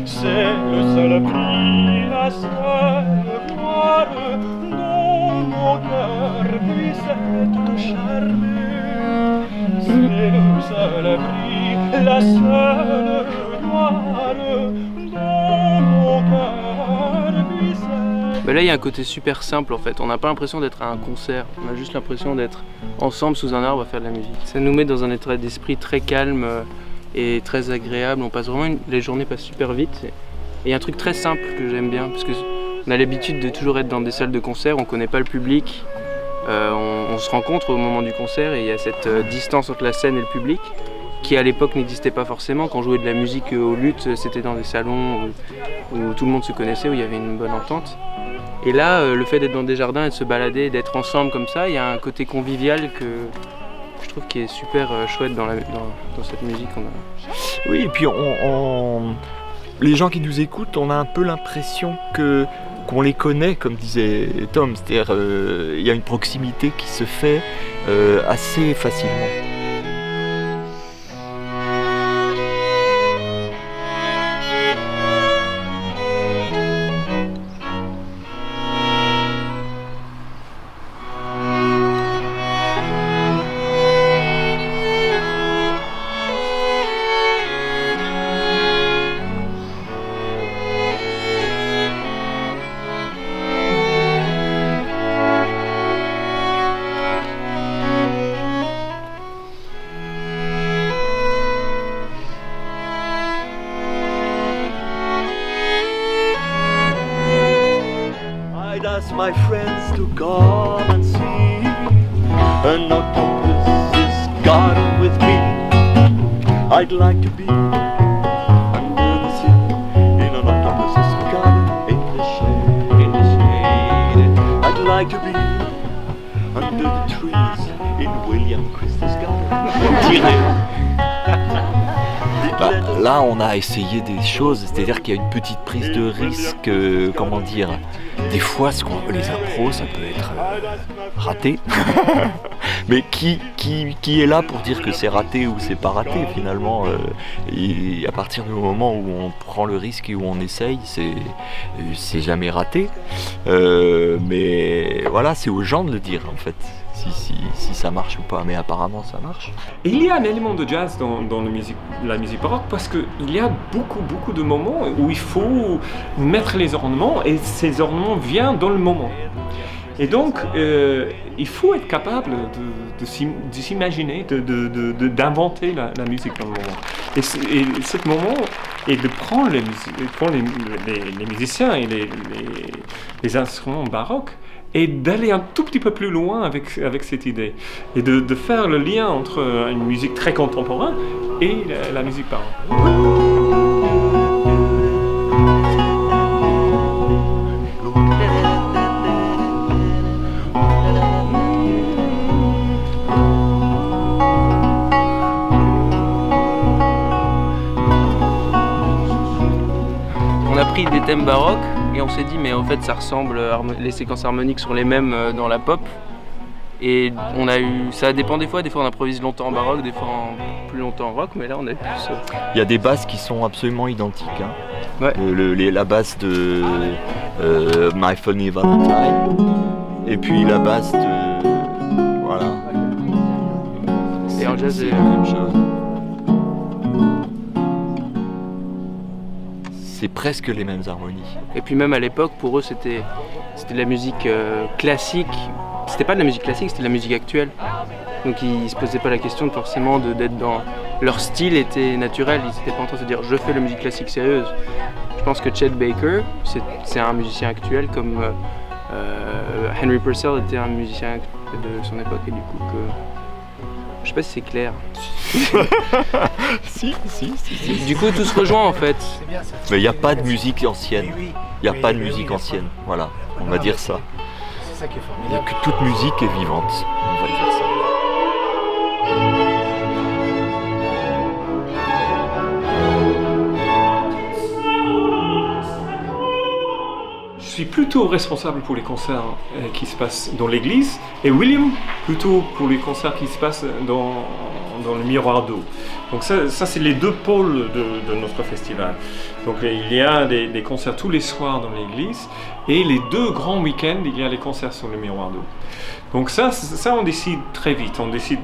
C'est le seul prix, la seule gloire dont mon cœur puisse être charmé. C'est le seul prix, la seule gloire dont mon cœur puisse être... Là il y a un côté super simple en fait, on n'a pas l'impression d'être à un concert, on a juste l'impression d'être ensemble sous un arbre à faire de la musique. Ça nous met dans un état d'esprit très calme et très agréable, on passe vraiment les journées passent super vite. Et il y a un truc très simple que j'aime bien, parce qu'on a l'habitude de toujours être dans des salles de concert, on ne connaît pas le public, on se rencontre au moment du concert et il y a cette distance entre la scène et le public qui à l'époque n'existait pas forcément. Quand on jouait de la musique au luth, c'était dans des salons où tout le monde se connaissait, où il y avait une bonne entente. Et là, le fait d'être dans des jardins et de se balader, d'être ensemble comme ça, il y a un côté convivial que je trouve qui est super chouette dans cette musique qu'on a. Oui, et puis les gens qui nous écoutent, on a un peu l'impression qu'on les connaît, comme disait Tom, c'est-à-dire il y a une proximité qui se fait assez facilement. My friends to come and see an octopus's garden with me. I'd like to be under the sea in an octopus's garden in the shade. I'd like to be under the trees in William Christie's garden. Là, on a essayé des choses, c'est-à-dire qu'il y a une petite prise de risque, comment dire, des fois, les impros, ça peut être raté. Mais qui est là pour dire que c'est raté ou c'est pas raté finalement et à partir du moment où on prend le risque et où on essaye, c'est jamais raté. Mais voilà, c'est aux gens de le dire en fait. Si ça marche ou pas, mais apparemment ça marche. Il y a un élément de jazz dans la musique baroque parce qu'il y a beaucoup de moments où il faut mettre les ornements et ces ornements viennent dans le moment. Et donc, il faut être capable de s'imaginer, d'inventer la musique dans le moment. Et ce moment est de prendre les musiciens et les instruments baroques et d'aller un tout petit peu plus loin avec cette idée. Et de faire le lien entre une musique très contemporaine et la musique baroque. pris des thèmes baroques et on s'est dit mais en fait ça ressemble, les séquences harmoniques sont les mêmes dans la pop. Et on a eu, ça dépend des fois on improvise longtemps en baroque, des fois plus longtemps en rock, mais là on a plus... Il y a des basses qui sont absolument identiques. Hein. Ouais. La basse de My Funny Valentine, et puis la basse de... Voilà. Et en jazz, c'est la même chose. C'est presque les mêmes harmonies. Et puis même à l'époque, pour eux c'était de la musique classique. C'était pas de la musique classique, c'était de la musique actuelle. Donc ils se posaient pas la question forcément d'être dans... Leur style était naturel, ils étaient pas en train de se dire je fais la musique classique sérieuse. Je pense que Chet Baker, c'est un musicien actuel comme Henry Purcell était un musicien de son époque et du coup que... Je sais pas si c'est clair. Si. Du coup tout se rejoint en fait. Mais il n'y a pas de musique ancienne. Il n'y a pas de musique ancienne, voilà, on va dire ça. C'est ça qui est formidable. Toute musique est vivante, on va dire ça. Je suis plutôt responsable pour les concerts qui se passent dans l'église et William plutôt pour les concerts qui se passent dans le miroir d'eau. Donc ça c'est les deux pôles de notre festival. Donc il y a des concerts tous les soirs dans l'église et les deux grands week-ends il y a les concerts sur le miroir d'eau. Donc ça on décide très vite, on décide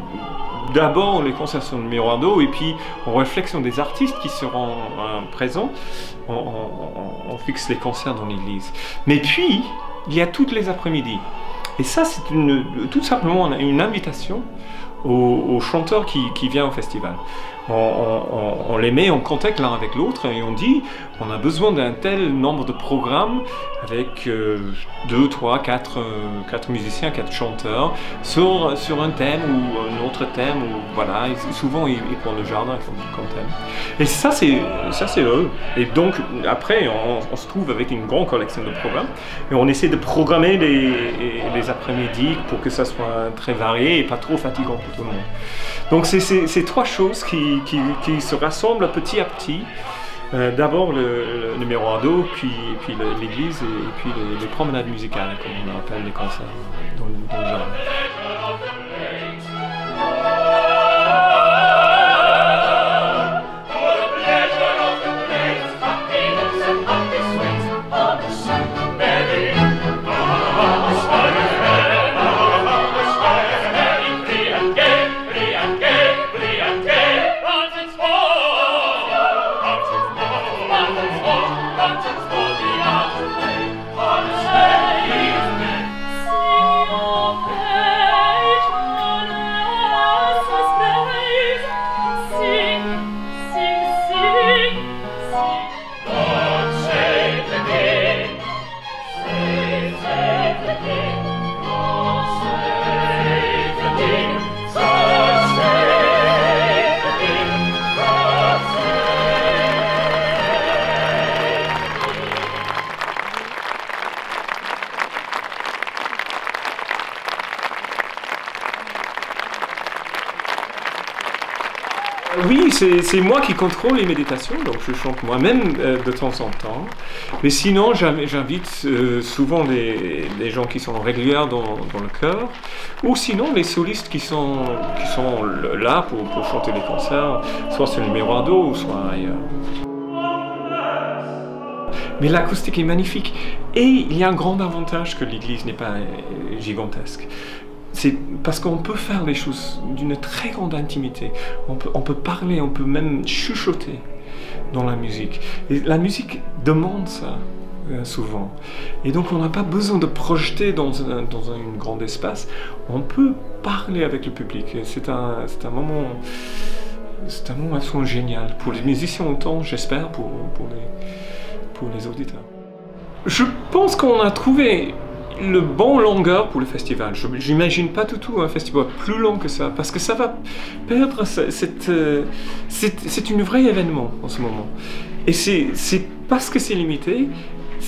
d'abord les concerts sur le miroir d'eau et puis en réflexion des artistes qui seront présents, on fixe les concerts dans l'église. Mais puis, il y a toutes les après-midi. Et ça, c'est tout simplement une invitation aux chanteurs qui viennent au festival. On les met en contact l'un avec l'autre et on dit on a besoin d'un tel nombre de programmes avec 2, 3, 4 musiciens, 4 chanteurs sur un thème ou un autre thème. Ou, voilà. Et souvent ils prennent le jardin comme thème. Et ça c'est eux. Et donc après on se trouve avec une grande collection de programmes et on essaie de programmer les après-midi pour que ça soit très varié et pas trop fatigant pour tout le monde. Donc c'est trois choses qui se rassemblent petit à petit. D'abord le miroir d'eau, puis l'église et puis les promenades musicales, comme on appelle les concerts dans le jardin. Oui, c'est moi qui contrôle les méditations, donc je chante moi-même de temps en temps. Mais sinon, j'invite souvent des gens qui sont réguliers dans le chœur, ou sinon les solistes qui sont là pour chanter les concerts, soit sur le miroir d'eau, ou soit ailleurs. Mais l'acoustique est magnifique. Et il y a un grand avantage que l'église n'est pas gigantesque. C'est parce qu'on peut faire les choses d'une très grande intimité. On peut parler, on peut même chuchoter dans la musique. Et la musique demande ça souvent. Et donc on n'a pas besoin de projeter dans un grand espace. On peut parler avec le public. C'est un moment absolument génial. Pour les musiciens autant, j'espère, pour les auditeurs. Je pense qu'on a trouvé le bon longueur pour le festival. Je n'imagine pas du tout un festival plus long que ça, parce que ça va perdre c'est un vrai événement en ce moment. Et c'est parce que c'est limité.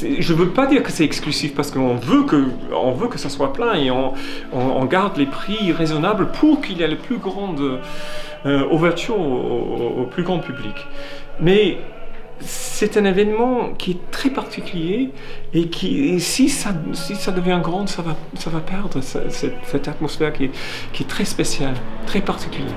Je ne veux pas dire que c'est exclusif, parce qu'on veut que ça soit plein et on garde les prix raisonnables pour qu'il y ait la plus grande ouverture au plus grand public. Mais c'est un événement qui est très particulier et qui, si ça devient grand, ça va perdre cette atmosphère qui est très spéciale, très particulière.